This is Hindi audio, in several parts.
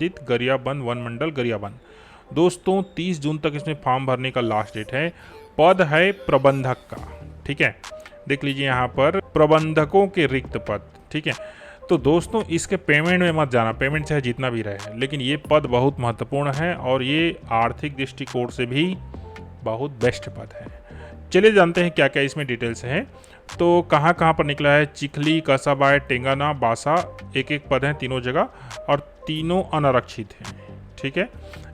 जित गरियाबंद वन मंडल गरियाबंद। दोस्तों 30 जून तक इसमें फॉर्म भरने का लास्ट डेट है। पद है प्रबंधक का, ठीक है। देख लीजिए यहाँ पर प्रबंधकों के रिक्त पद, ठीक है। तो दोस्तों इसके पेमेंट में मत जाना, पेमेंट चाहे जितना भी रहे, लेकिन ये पद बहुत महत्वपूर्ण है और ये आर्थिक दृष्टिकोण से भी बहुत बेस्ट पद है। चलिए जानते हैं क्या क्या इसमें डिटेल्स हैं। तो कहाँ कहाँ पर निकला है, चिखली, कसाबाय, टेंगाना, बासा, एक एक पद हैं तीनों जगह और तीनों अनारक्षित हैं, ठीक है।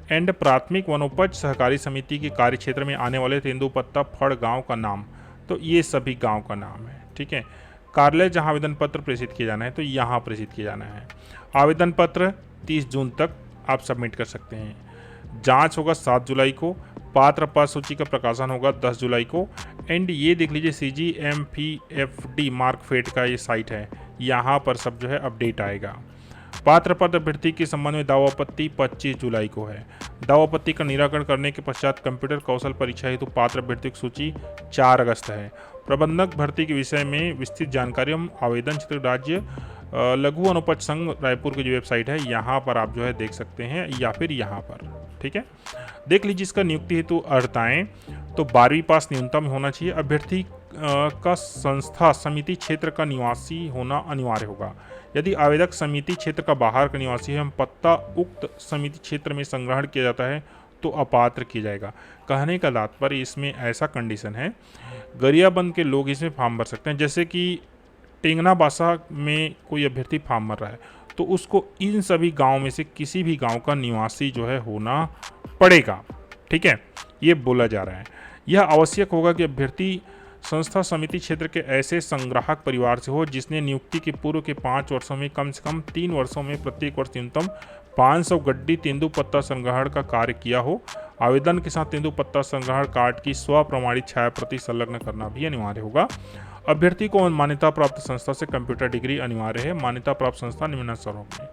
एंड प्राथमिक वनोपज सहकारी समिति के कार्य क्षेत्र में आने वाले तेंदुपत्ता फड़ गांव का नाम, तो ये सभी गांव का नाम है, ठीक है। कार्यालय जहां आवेदन पत्र प्रेषित किया जाना है तो यहाँ प्रेषित किया जाना है। आवेदन पत्र 30 जून तक आप सबमिट कर सकते हैं। जांच होगा 7 जुलाई को। पात्र पद सूची का प्रकाशन होगा 10 जुलाई को। एंड ये देख लीजिए CGMPFD मार्कफेड का ये साइट है, यहाँ पर सब जो है अपडेट आएगा। पात्र पद अभ्यर्थी के संबंध में दावा आपत्ति 25 जुलाई को है। दावा आपत्ति का निराकरण करने के पश्चात कंप्यूटर कौशल परीक्षा हेतु पात्र अभ्यर्थियों की सूची 4 अगस्त है। प्रबंधक भर्ती के विषय में विस्तृत जानकारी हम आवेदन क्षेत्र राज्य लघु वनोपज संघ रायपुर की जो वेबसाइट है यहाँ पर आप जो है देख सकते हैं, या फिर यहाँ पर, ठीक है। देख लीजिए इसका नियुक्ति हेतु अर्हताएं, तो 12वीं पास न्यूनतम होना चाहिए। अभ्यर्थी का संस्था समिति क्षेत्र का निवासी होना अनिवार्य होगा। यदि आवेदक समिति क्षेत्र का बाहर का निवासी है, हम पत्ता उक्त समिति क्षेत्र में संग्रहण किया जाता है तो अपात्र किया जाएगा। कहने का तात्पर्य इसमें ऐसा कंडीशन है, गरियाबंद के लोग इसमें फॉर्म भर सकते हैं। जैसे कि टेंगना बासा में कोई अभ्यर्थी फॉर्म भर रहा है तो उसको इन सभी गांव में से किसी भी गांव का निवासी जो है होना पड़ेगा, ठीक है। ये बोला जा रहा है। यह आवश्यक होगा कि अभ्यर्थी संस्था समिति क्षेत्र के ऐसे संग्राहक परिवार से हो जिसने नियुक्ति के पूर्व के 5 वर्षों में कम से कम 3 वर्षों में प्रत्येक वर्ष न्यूनतम 500 गड्डी तेंदुपत्ता संग्रहण का कार्य किया हो। आवेदन के साथ तेंदुपत्ता संग्रहण कार्ड की स्व प्रमाणित छायाप्रति संलग्न करना भी अनिवार्य होगा। अभ्यर्थी को मान्यता प्राप्त संस्था से कंप्यूटर डिग्री अनिवार्य है। मान्यता प्राप्त संस्था निम्न स्तरों में,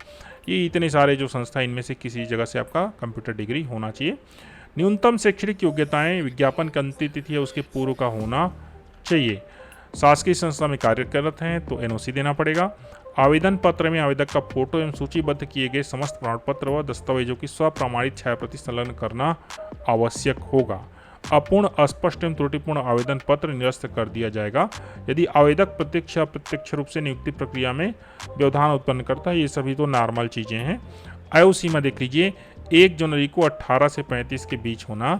ये इतने सारे जो संस्था, इनमें से किसी जगह से आपका कंप्यूटर डिग्री होना चाहिए। न्यूनतम शैक्षणिक योग्यताएं, विज्ञापन की अंतिम तिथि है उसके पूर्व का होना चाहिए। शासकीय संस्था में कार्यरत हैं तो NOC देना पड़ेगा। आवेदन पत्र में आवेदक का फोटो एवं सूचीबद्ध किए गए समस्त प्रमाण पत्र व दस्तावेजों की स्वप्रमाणित छायाप्रति संलग्न करना आवश्यक होगा। अपूर्ण, अस्पष्ट एवं त्रुटिपूर्ण आवेदन पत्र निरस्त कर दिया जाएगा यदि आवेदक प्रत्यक्ष या अप्रत्यक्ष रूप से नियुक्ति प्रक्रिया में व्यवधान उत्पन्न करता है। ये सभी तो नॉर्मल चीजें हैं। आयु सीमा देख लीजिए, 1 जनवरी को 18 से 35 के बीच होना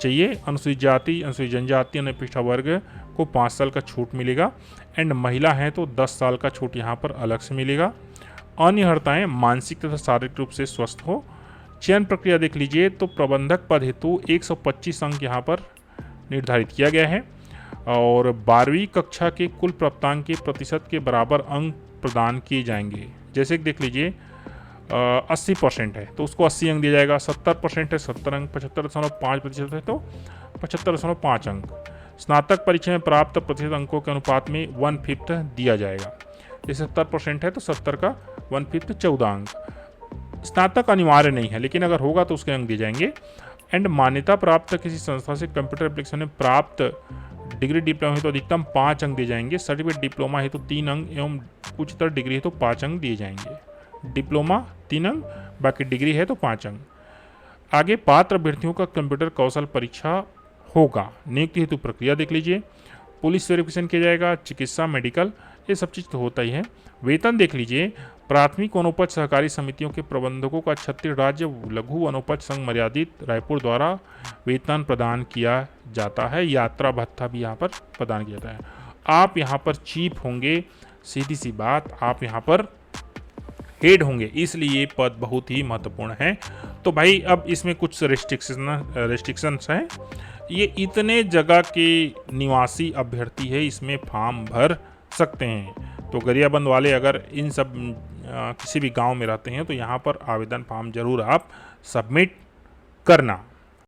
चाहिए। अनुसूचित जाति, अनुसूचित जनजाति, अन्य पिछड़ा वर्ग को 5 साल का छूट मिलेगा। एंड महिला है तो 10 साल का छूट यहाँ पर अलग से मिलेगा। अन्य अर्हताएं, मानसिक तथा शारीरिक रूप से स्वस्थ हो। चयन प्रक्रिया देख लीजिए, तो प्रबंधक पद हेतु 125 अंक यहाँ पर निर्धारित किया गया है और 12वीं कक्षा के कुल प्राप्तांक के प्रतिशत के बराबर अंक प्रदान किए जाएंगे। जैसे कि देख लीजिए 80% है तो उसको 80 अंक दिया जाएगा। 70% है 70 अंक। 75.5% है तो 75.5 अंक। स्नातक परीक्षा में प्राप्त प्रतिशत अंकों के अनुपात में 1/5 दिया जाएगा। जैसे 70% है तो 70 का 1/5 14 अंक। स्नातक अनिवार्य नहीं है, लेकिन अगर होगा तो उसके अंक दिए जाएंगे। एंड मान्यता प्राप्त किसी संस्था से कंप्यूटर एप्लीकेशन में प्राप्त डिग्री डिप्लोमा हेतु अधिकतम 5 अंक दिए जाएंगे। सर्टिफिकेट डिप्लोमा हेतु 3 अंक एवं उच्चतर डिग्री हेतु 5 अंक दिए जाएंगे। डिप्लोमा 3 अंक, बाकी डिग्री है तो 5 अंक। आगे पात्र अभ्यर्थियों का कंप्यूटर कौशल परीक्षा होगा। नियुक्ति हेतु प्रक्रिया देख लीजिए, पुलिस वेरिफिकेशन किया जाएगा, चिकित्सा, मेडिकल, ये सब चीज़ तो होता ही है। वेतन देख लीजिए, प्राथमिक वनोपज सहकारी समितियों के प्रबंधकों का छत्तीसगढ़ राज्य लघु वनोपज संघ मर्यादित रायपुर द्वारा वेतन प्रदान किया जाता है। यात्रा भत्ता भी यहाँ पर प्रदान किया जाता है। आप यहाँ पर चीफ होंगे, सीधी सी बात, आप यहाँ पर हेड होंगे, इसलिए ये पद बहुत ही महत्वपूर्ण है। तो भाई अब इसमें कुछ रेस्ट्रिक्शंस हैं। ये इतने जगह के निवासी अभ्यर्थी है, इसमें फॉर्म भर सकते हैं। तो गरियाबंद वाले अगर इन सब किसी भी गांव में रहते हैं तो यहाँ पर आवेदन फॉर्म जरूर आप सबमिट करना।